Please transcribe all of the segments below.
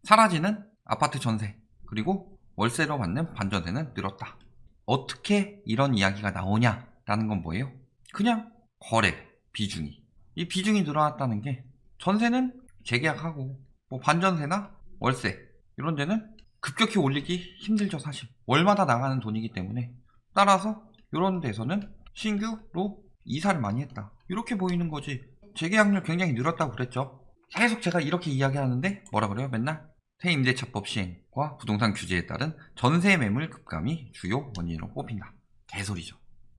사라지는 아파트 전세 그리고 월세로 받는 반전세는 늘었다. 어떻게 이런 이야기가 나오냐라는 건 뭐예요? 그냥 거래 비중이, 이 비중이 늘어났다는 게 전세는 재계약하고 뭐 반전세나 월세 이런 데는 급격히 올리기 힘들죠. 사실 월마다 나가는 돈이기 때문에. 따라서 이런 데서는 신규로 이사를 많이 했다, 이렇게 보이는 거지. 재계약률 굉장히 늘었다고 그랬죠. 계속 제가 이렇게 이야기하는데 뭐라 그래요? 맨날 세임대차법 시행과 부동산 규제에 따른 전세 매물 급감이 주요 원인으로 꼽힌다. 개소리죠.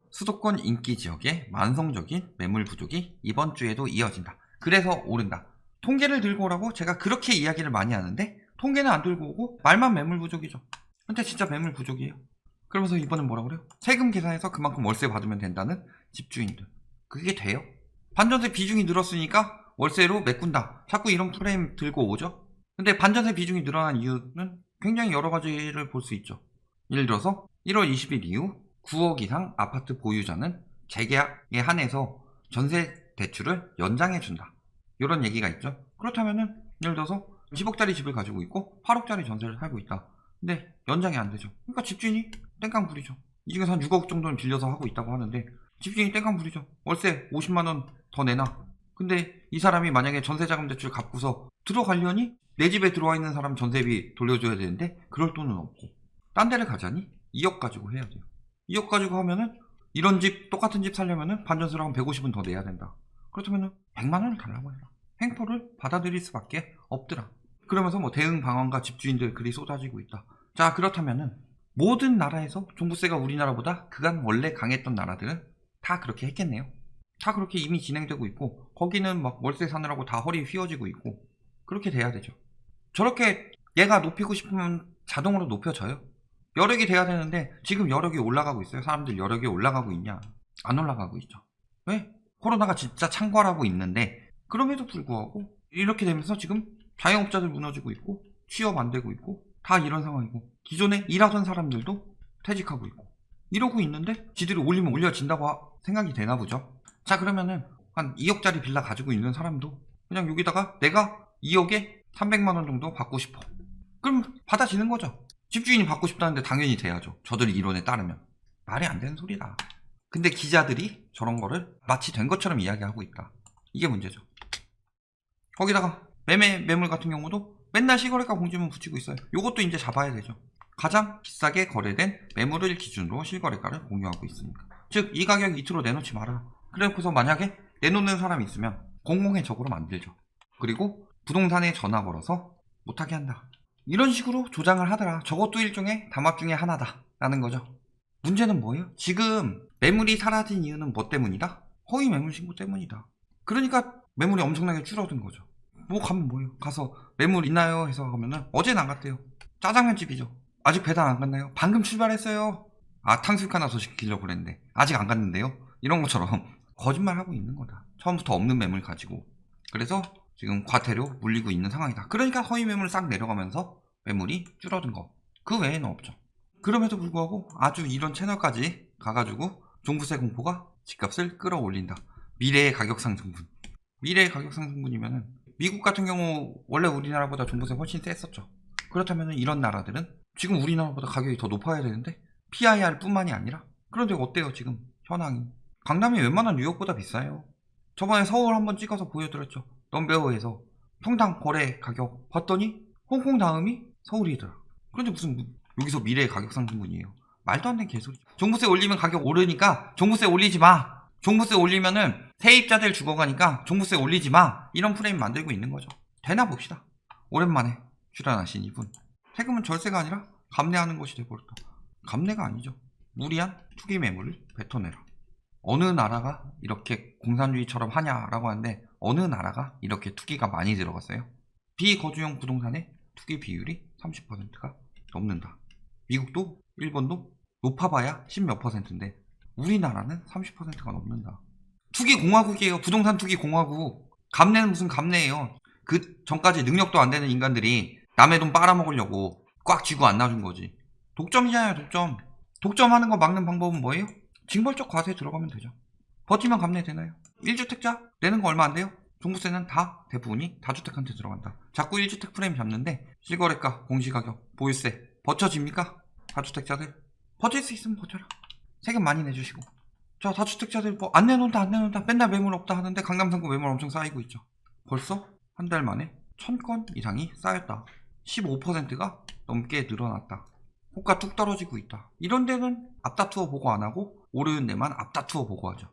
수도권 인기 지역의 만성적인 매물 부족이 이번 주에도 이어진다. 그래서 오른다. 통계를 들고 오라고 제가 그렇게 이야기를 많이 하는데 통계는 안 들고 오고 말만 매물 부족이죠. 근데 진짜 매물 부족이에요. 그러면서 이번엔 뭐라 그래요? 세금 계산해서 그만큼 월세 받으면 된다는 집주인들. 그게 돼요? 반전세 비중이 늘었으니까 월세로 메꾼다. 자꾸 이런 프레임 들고 오죠. 근데 반전세 비중이 늘어난 이유는 굉장히 여러 가지를 볼 수 있죠. 예를 들어서 1월 20일 이후 9억 이상 아파트 보유자는 재계약에 한해서 전세 대출을 연장해준다, 이런 얘기가 있죠. 그렇다면은 예를 들어서 10억짜리 집을 가지고 있고 8억짜리 전세를 살고 있다. 근데 연장이 안 되죠. 그러니까 집주인이 땡깡 부리죠. 이 중에서 한 6억 정도는 빌려서 하고 있다고 하는데 집주인이 땡깡 부리죠. 월세 50만원 더 내놔. 근데 이 사람이 만약에 전세자금 대출 갚고서 들어가려니 내 집에 들어와 있는 사람 전세비 돌려줘야 되는데 그럴 돈은 없고, 딴 데를 가자니 2억 가지고 해야 돼요. 2억 가지고 하면은 이런 집, 똑같은 집 살려면은 반전세로 한 150은 더 내야 된다. 그렇다면은 100만원을 달라고 해라. 횡포를 받아들일 수밖에 없더라. 그러면서 뭐 대응 방안과 집주인들 글이 쏟아지고 있다. 자, 그렇다면은 모든 나라에서 종부세가 우리나라보다 그간 원래 강했던 나라들은 다 그렇게 했겠네요. 다 그렇게 이미 진행되고 있고, 거기는 막 월세 사느라고 다 허리 휘어지고 있고, 그렇게 돼야 되죠. 저렇게 얘가 높이고 싶으면 자동으로 높여져요. 여력이 돼야 되는데 지금 여력이 올라가고 있어요. 사람들 여력이 올라가고 있냐? 안 올라가고 있죠. 왜? 코로나가 진짜 창궐하고 있는데, 그럼에도 불구하고 이렇게 되면서 지금 자영업자들 무너지고 있고 취업 안 되고 있고 다 이런 상황이고, 기존에 일하던 사람들도 퇴직하고 있고 이러고 있는데 지들이 올리면 올려진다고 생각이 되나 보죠. 자, 그러면은 한 2억짜리 빌라 가지고 있는 사람도 그냥 여기다가 내가 2억에 300만원 정도 받고 싶어. 그럼 받아지는 거죠. 집주인이 받고 싶다는데 당연히 돼야죠. 저들 이론에 따르면. 말이 안 되는 소리다. 근데 기자들이 저런 거를 마치 된 것처럼 이야기하고 있다. 이게 문제죠. 거기다가 매물 같은 경우도 맨날 시거래가 공지문 붙이고 있어요. 요것도 이제 잡아야 되죠. 가장 비싸게 거래된 매물을 기준으로 실거래가를 공유하고 있으니까. 즉, 이 가격 밑으로 내놓지 마라. 그래서 만약에 내놓는 사람이 있으면 공공의적으로 만들죠. 그리고 부동산에 전화 걸어서 못하게 한다, 이런 식으로 조장을 하더라. 저것도 일종의 담합 중에 하나다 라는 거죠. 문제는 뭐예요? 지금 매물이 사라진 이유는 뭐 때문이다? 허위 매물 신고 때문이다. 그러니까 매물이 엄청나게 줄어든 거죠. 뭐 가면 뭐예요? 가서 매물 있나요? 해서 가면은 어제 나갔대요. 짜장면 집이죠. 아직 배달 안 갔나요? 방금 출발했어요. 아, 탕수육 하나 더 시키려고 그랬는데 아직 안 갔는데요? 이런 것처럼 거짓말하고 있는 거다. 처음부터 없는 매물 가지고. 그래서 지금 과태료 물리고 있는 상황이다. 그러니까 허위 매물 싹 내려가면서 매물이 줄어든 거. 그 외에는 없죠. 그럼에도 불구하고 아주 이런 채널까지 가가지고 종부세 공포가 집값을 끌어올린다. 미래의 가격 상승분. 미래의 가격 상승분이면은 미국 같은 경우 원래 우리나라보다 종부세 훨씬 셌었죠. 그렇다면 이런 나라들은 지금 우리나라보다 가격이 더 높아야 되는데 PIR 뿐만이 아니라, 그런데 어때요 지금 현황이? 강남이 웬만한 뉴욕보다 비싸요. 저번에 서울 한번 찍어서 보여드렸죠. 넘베어에서 평당 거래 가격 봤더니 홍콩 다음이 서울이더라. 그런데 무슨 여기서 미래의 가격 상승분이에요. 말도 안 되는 개소리. 종부세 올리면 가격 오르니까 종부세 올리지 마. 종부세 올리면은 세입자들 죽어가니까 종부세 올리지 마. 이런 프레임 만들고 있는 거죠. 되나 봅시다. 오랜만에 출연하신 이분. 세금은 절세가 아니라 감내하는 것이 되버렸다. 감내가 아니죠. 무리한 투기 매물을 뱉어내라. 어느 나라가 이렇게 공산주의처럼 하냐라고 하는데, 어느 나라가 이렇게 투기가 많이 들어갔어요? 비거주용 부동산의 투기 비율이 30%가 넘는다. 미국도 일본도 높아봐야 10몇 %인데 우리나라는 30%가 넘는다. 투기 공화국이에요. 부동산 투기 공화국. 감내는 무슨 감내예요. 그 전까지 능력도 안 되는 인간들이 남의 돈 빨아먹으려고 꽉 쥐고 안 놔준 거지. 독점이잖아요. 독점. 독점하는 거 막는 방법은 뭐예요? 징벌적 과세에 들어가면 되죠. 버티면 감내되나요? 1주택자 내는 거 얼마 안 돼요? 종부세는 다 대부분이 다주택한테 들어간다. 자꾸 1주택 프레임 잡는데 실거래가, 공시가격, 보유세 버텨집니까? 다주택자들 버틸 수 있으면 버텨라. 세금 많이 내주시고. 자, 다주택자들 뭐 안 내놓는다 맨날 매물 없다 하는데 강남 3구 매물 엄청 쌓이고 있죠. 벌써 한 달 만에 1000건 이상이 쌓였다. 15%가 넘게 늘어났다. 호가 뚝 떨어지고 있다. 이런 데는 앞다투어 보고 안 하고 오르는 데만 앞다투어 보고 하죠.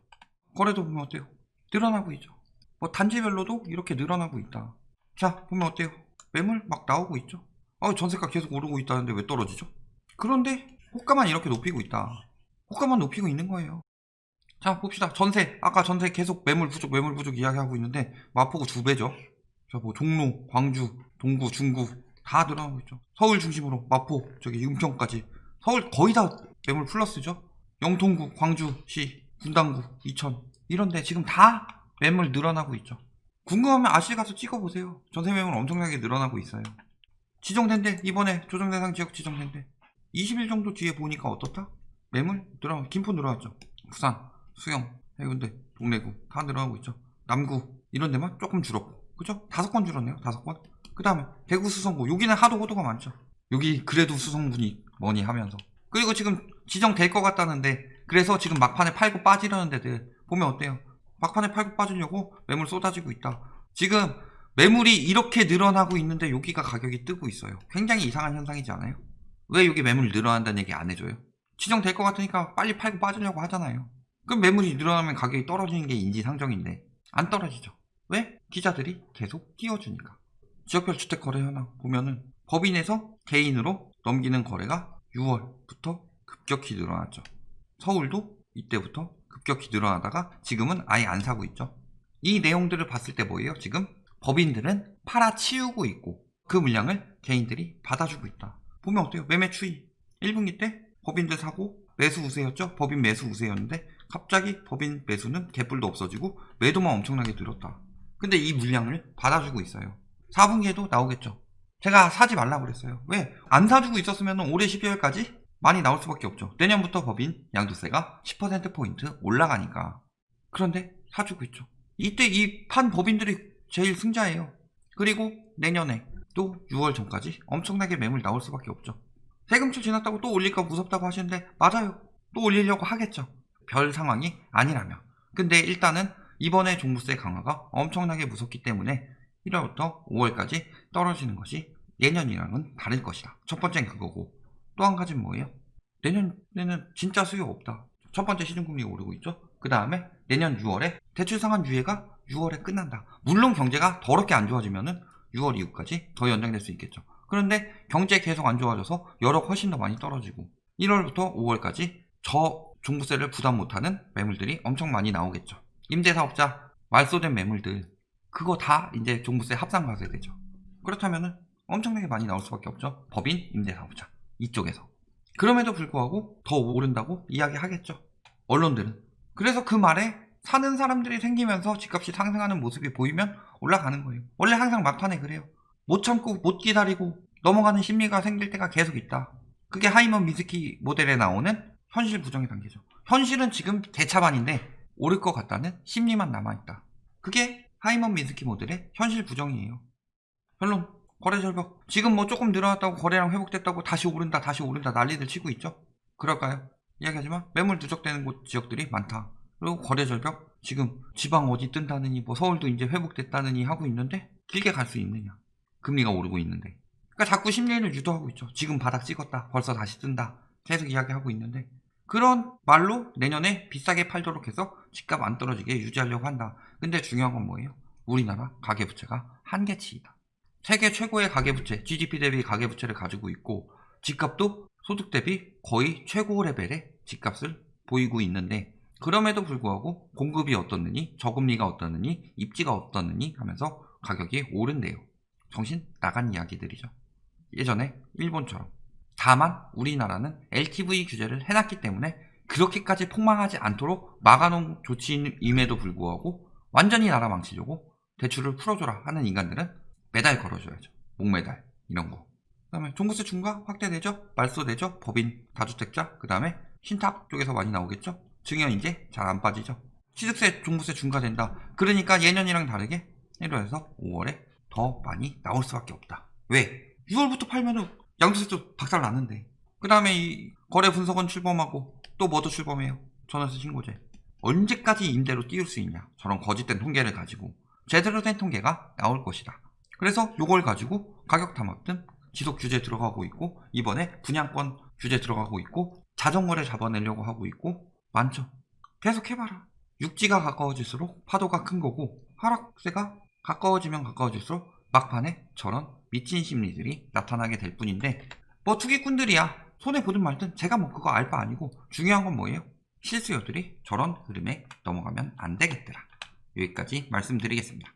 거래도 보면 어때요? 늘어나고 있죠. 뭐 단지별로도 이렇게 늘어나고 있다. 자, 보면 어때요? 매물 막 나오고 있죠. 전세가 계속 오르고 있다는데 왜 떨어지죠? 그런데 호가만 이렇게 높이고 있다. 호가만 높이고 있는 거예요. 자, 봅시다. 전세. 아까 전세 계속 매물 부족 이야기하고 있는데 마포구 2배죠. 자, 뭐 종로, 광주, 동구, 중구 다 늘어나고 있죠. 서울 중심으로 마포, 저기 은평까지. 서울 거의 다 매물 플러스죠. 영통구, 광주시, 분당구, 이천 이런데 지금 다 매물 늘어나고 있죠. 궁금하면 아실 가서 찍어보세요. 전세 매물 엄청나게 늘어나고 있어요. 지정된 데, 이번에 조정대상 지역 지정된 데 20일 정도 뒤에 보니까 어떻다? 매물 김포 늘어났죠. 부산, 수영, 해운대, 동래구 다 늘어나고 있죠. 남구 이런 데만 조금 줄었고, 그죠? 5건 줄었네요. 5건. 그 다음에 대구 수성구, 여기는 하도 호도가 많죠. 여기 그래도 수성군이 뭐니 하면서. 그리고 지금 지정될 것 같다는데, 그래서 지금 막판에 팔고 빠지려는 데들 보면 어때요? 막판에 팔고 빠지려고 매물 쏟아지고 있다. 지금 매물이 이렇게 늘어나고 있는데 여기가 가격이 뜨고 있어요. 굉장히 이상한 현상이지 않아요? 왜 여기 매물이 늘어난다는 얘기 안 해줘요? 지정될 것 같으니까 빨리 팔고 빠지려고 하잖아요. 그럼 매물이 늘어나면 가격이 떨어지는 게 인지상정인데 안 떨어지죠. 왜? 기자들이 계속 띄워주니까. 지역별 주택 거래 현황 보면은 법인에서 개인으로 넘기는 거래가 6월부터 급격히 늘어났죠. 서울도 이때부터 급격히 늘어나다가 지금은 아예 안 사고 있죠. 이 내용들을 봤을 때 뭐예요? 지금 법인들은 팔아치우고 있고 그 물량을 개인들이 받아주고 있다. 보면 어때요? 매매 추이 1분기 때 법인들 사고 매수 우세였죠? 법인 매수 우세였는데 갑자기 법인 매수는 개뿔도 없어지고 매도만 엄청나게 늘었다. 근데 이 물량을 받아주고 있어요. 4분기에도 나오겠죠. 제가 사지 말라고 그랬어요. 왜? 안 사주고 있었으면 올해 12월까지 많이 나올 수밖에 없죠. 내년부터 법인 양도세가 10%포인트 올라가니까. 그런데 사주고 있죠. 이때 이 판 법인들이 제일 승자예요. 그리고 내년에 또 6월 전까지 엄청나게 매물 나올 수밖에 없죠. 세금철 지났다고 또 올릴까 무섭다고 하시는데 맞아요. 또 올리려고 하겠죠. 별 상황이 아니라면. 근데 일단은 이번에 종부세 강화가 엄청나게 무섭기 때문에 1월부터 5월까지 떨어지는 것이 예년이랑은 다를 것이다. 첫 번째는 그거고, 또 한 가지는 뭐예요? 내년에는 진짜 수요 없다. 첫 번째 시중금리가 오르고 있죠. 그 다음에 내년 6월에 대출 상환 유예가 6월에 끝난다. 물론 경제가 더럽게 안 좋아지면은 6월 이후까지 더 연장될 수 있겠죠. 그런데 경제 계속 안 좋아져서 여력 훨씬 더 많이 떨어지고 1월부터 5월까지 저 종부세를 부담 못하는 매물들이 엄청 많이 나오겠죠. 임대사업자 말소된 매물들 그거 다 이제 종부세 합산 과세 되죠. 그렇다면은 엄청나게 많이 나올 수밖에 없죠. 법인, 임대사업자 이쪽에서. 그럼에도 불구하고 더 오른다고 이야기하겠죠. 언론들은. 그래서 그 말에 사는 사람들이 생기면서 집값이 상승하는 모습이 보이면 올라가는 거예요. 원래 항상 막판에 그래요. 못 참고 못 기다리고 넘어가는 심리가 생길 때가 계속 있다. 그게 하이먼 미스키 모델에 나오는 현실 부정의 단계죠. 현실은 지금 대차반인데 오를 것 같다는 심리만 남아있다. 그게 하이먼 미스키 모델의 현실 부정이에요. 결론, 거래 절벽. 지금 뭐 조금 늘어났다고 거래량 회복됐다고 다시 오른다 난리들 치고 있죠. 그럴까요? 이야기하지만 매물 누적되는 곳 지역들이 많다. 그리고 거래 절벽, 지금 지방 어디 뜬다느니 뭐 서울도 이제 회복됐다느니 하고 있는데 길게 갈 수 있느냐. 금리가 오르고 있는데. 그러니까 자꾸 심리를 유도하고 있죠. 지금 바닥 찍었다. 벌써 다시 뜬다. 계속 이야기하고 있는데 그런 말로 내년에 비싸게 팔도록 해서 집값 안 떨어지게 유지하려고 한다. 근데 중요한 건 뭐예요? 우리나라 가계부채가 한계치이다. 세계 최고의 가계부채, GDP 대비 가계부채를 가지고 있고 집값도 소득 대비 거의 최고 레벨의 집값을 보이고 있는데 그럼에도 불구하고 공급이 어떻느니 저금리가 어떻느니 입지가 어떻느니 하면서 가격이 오른대요. 정신 나간 이야기들이죠. 예전에 일본처럼. 다만 우리나라는 LTV 규제를 해놨기 때문에 그렇게까지 폭망하지 않도록 막아놓은 조치임에도 불구하고 완전히 나라 망치려고 대출을 풀어줘라 하는 인간들은 매달 걸어줘야죠. 목매달 이런 거. 그 다음에 종부세 중과 확대되죠. 말소되죠. 법인 다주택자. 그 다음에 신탁 쪽에서 많이 나오겠죠. 증여 이제 잘 안 빠지죠. 취득세 종부세 중과된다. 그러니까 예년이랑 다르게 이러해서 5월에 더 많이 나올 수밖에 없다. 왜? 6월부터 팔면은 양도세도 박살 나는데. 그 다음에 이 거래 분석원 출범하고 또 뭐도 출범해요? 전월세 신고제. 언제까지 임대로 띄울 수 있냐? 저런 거짓된 통계를 가지고 제대로 된 통계가 나올 것이다. 그래서 이걸 가지고 가격 탐합 등 지속 규제 들어가고 있고, 이번에 분양권 규제 들어가고 있고, 자전거래 잡아내려고 하고 있고, 많죠. 계속 해봐라. 육지가 가까워질수록 파도가 큰 거고, 하락세가 가까워지면 가까워질수록 막판에 저런 미친 심리들이 나타나게 될 뿐인데, 뭐 투기꾼들이야 손해 보든 말든 제가 뭐 그거 알 바 아니고, 중요한 건 뭐예요? 실수요들이 저런 흐름에 넘어가면 안 되겠더라. 여기까지 말씀드리겠습니다.